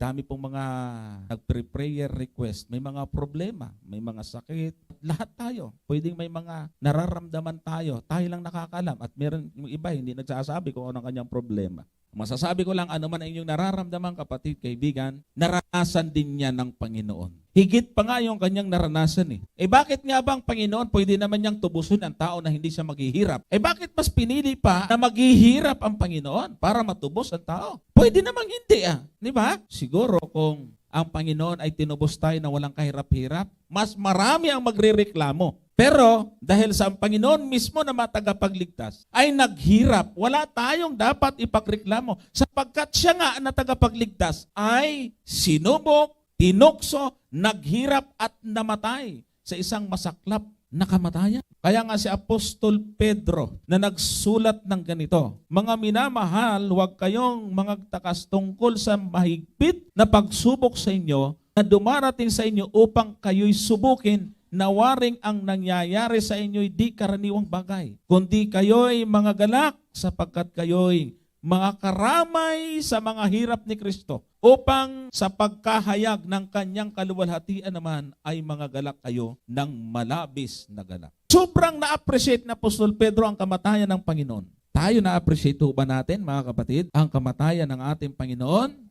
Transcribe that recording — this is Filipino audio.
dami pong mga nagpre-prayer request. May mga problema, may mga sakit. Lahat tayo. Pwedeng may mga nararamdaman tayo. Tayo lang nakakalam. At meron yung iba, hindi nagsasabi kung ano ang kanyang problema. Masasabi ko lang, ano man ang inyong nararamdaman, kapatid, kaibigan, naranasan din niya ng Panginoon. Higit pa nga yung kanyang naranasan eh. Bakit nga ba ang Panginoon pwede naman niyang tubusin ang tao na hindi siya maghihirap? Bakit mas pinili pa na maghihirap ang Panginoon para matubos ang tao? Pwede namang hindi Di ba? Siguro kung ang Panginoon ay tinubos tayo na walang kahirap-hirap, mas marami ang magrereklamo. Pero dahil sa Panginoon mismo na matagapagligtas ay naghirap, wala tayong dapat ipagreklamo sapagkat siya nga na tagapagligtas ay sinubok, tinukso, naghirap at namatay sa isang masaklap na kamatayan. Kaya nga si Apostol Pedro na nagsulat ng ganito, mga minamahal, huwag kayong magtakas tungkol sa mahigpit na pagsubok sa inyo na dumarating sa inyo upang kayo'y subukin na waring ang nangyayari sa inyo'y di karaniwang bagay, kundi kayo'y mga galak sapagkat kayo'y mga karamay sa mga hirap ni Kristo upang sa pagkahayag ng kanyang kaluwalhatian naman ay mga galak kayo ng malabis na galak. Sobrang na-appreciate na Apostol Pedro ang kamatayan ng Panginoon. Tayo na-appreciate ba natin, mga kapatid, ang kamatayan ng ating Panginoon?